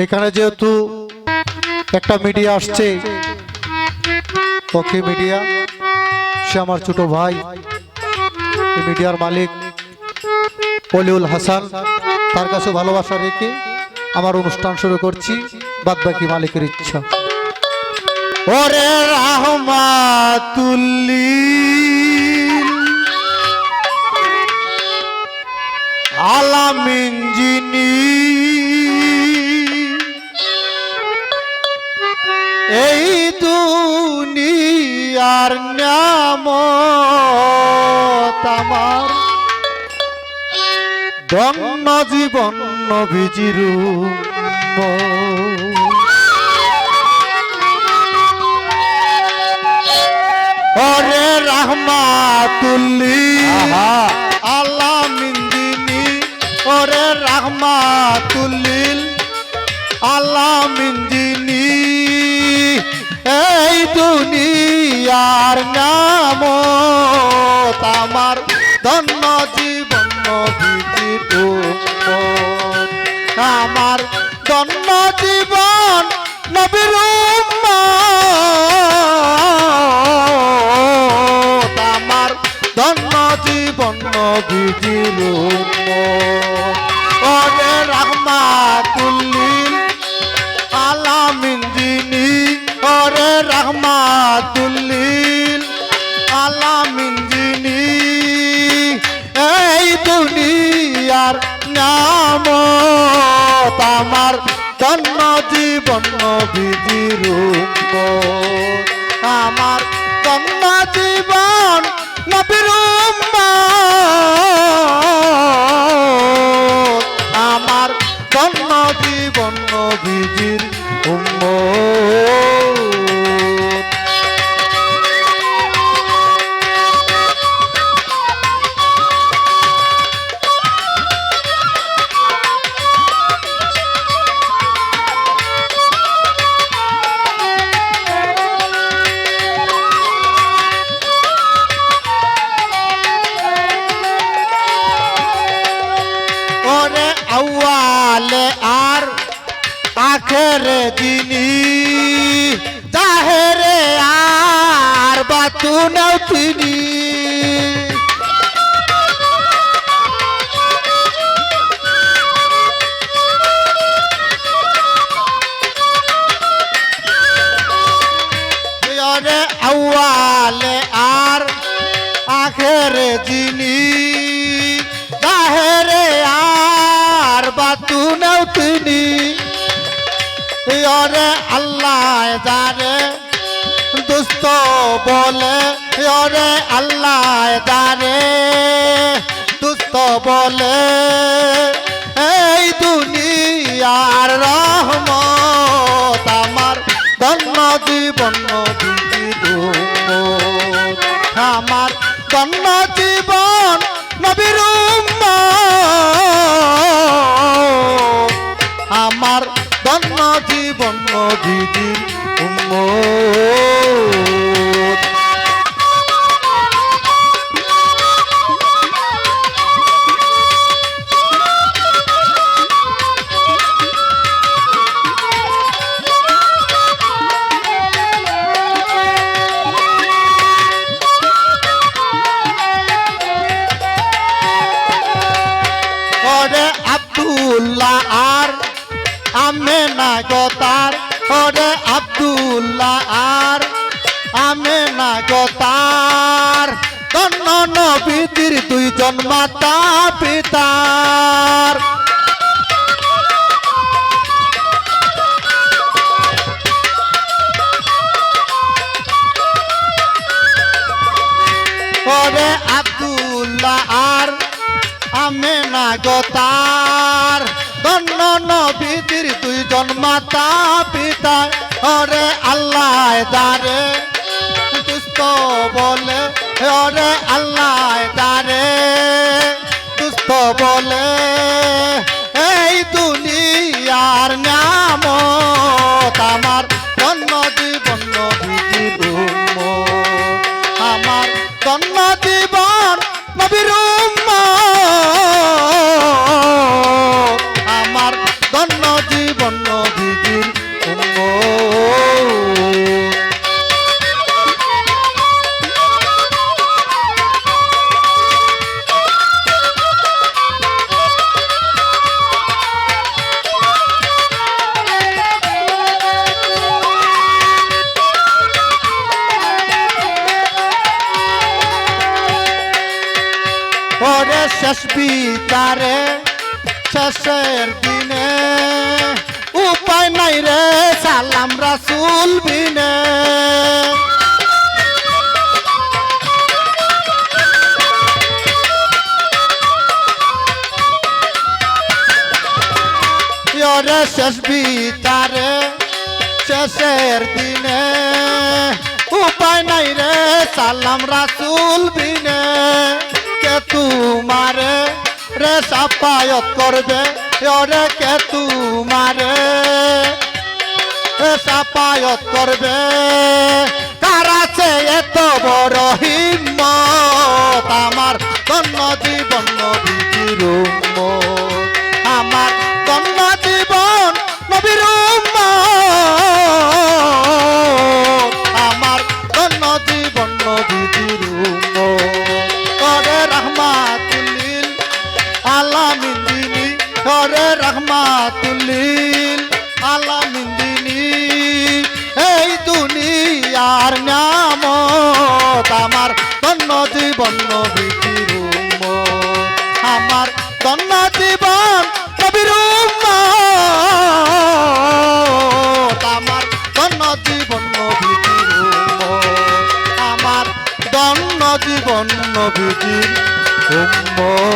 এখানে যেহেতু একটা মিডিয়া আসছে, পক্ষী মিডিয়া, সে আমার ছোট ভাই, এই মিডিয়ার মালিক অলিউল হাসান, তার কাছে ভালোবাসা রেখে আমার অনুষ্ঠান শুরু করছি। বাদ বাকি মালিকের ইচ্ছা। ওরে রাহমাতুল্লিল আলামিন যিনি, এই দুনিয়ার নিয়ামত আমার ধন্য জীবন নবীজির ওরে রাহমাতুল্লিল আলামিন যিনি, ওরে রাহমাতুল্লিল আলামিন যিনি, এই দুনিয়ার নিয়ামত আমার ধন্য জীবন নবীজির উম্মত, আমার ধন্য জীবন নবীর উম্মত, আমার ধন্য জীবন নবীজির উম্মত। ওরে রাহমাতুল্লিল আলামিন যিনি, ওরে রাহমাতুল্লিল আলামিন যিনি, এই দুনিয়ার নিয়ামত আমার ধন্য জীবন নবীজির উম্মত, আমার ধন্য জীবন নবীর উম্মত, আমার ধন্য জীবন নবীজির উম্মত। ওরে আউয়ালে আর আখেরে যিনি, জাহেরে আর বাতুনেও তিনি, ওরে আউয়ালে আর আখেরে যিনি, জাহেরে আর বাতুনেও তিনি, ওরে আল্লাহ জানে দুস্থ বলে, ওরে আল্লাহ জানে দুস্থ বলে, এই দুনিয়ার রহমত আমার ধন্য জীবন নবীজির উম্মত, আমার ধন্য জীবন নবীর উম্মত, আমার ধন্য জীবন নবীজির উম্মত। ওরে আব্দুল্লাহ আর আমেনা গতার, ওরে আব্দুল্লাহ আর আমেনা গতার, ধন্য নবীজির দুইজন মাতা পিতার, ওরে আব্দুল্লাহ আর আমেনা গতার, ধন্য নবীজির দুইজন মাতা পিতা, ওরে আল্লাহ জানে দুস্থ বলে, ওরে আল্লাহ জানে দুস্থ বলে, এই দুনিয়ার নিয়ামত আমার ধন্য জীবন নবীজির উম্মত, আমার ধন্য জীবন নবীর উম্মত, আমার ধন্য জীবন নবীর শেষ বিচারে শেষের দিনে উপায় নাই রে সালাম রাসূল বিনে ওরে শেষ বিচারে শেষের দিনে উপায় নাই রে সালাম রাসূল বিনে কে তোমারে রে সাফায়াত করবে ওরে কে তোমারে সাফায়াত করবে কার আছে এত বড় হিম্মত আমার ধন্য জীবন নবীর উম্মত আমার ধন্য জীবন নবীর উম্মত আমার ধন্য জীবন নবীর উম্মত ওরে রাহমাতুল আলামিন দিনী ওরে রাহমাতুল আলামিন দিনী এই দুনিয়ার নিয়ামত আমার ধন্য জীবন নবীর উম্মত আমার ধন্য জীবন নবীর উম্মত আমার ধন্য জীবন নবীর উম্মত আমার ধন্য জীবন নবীর উম্মত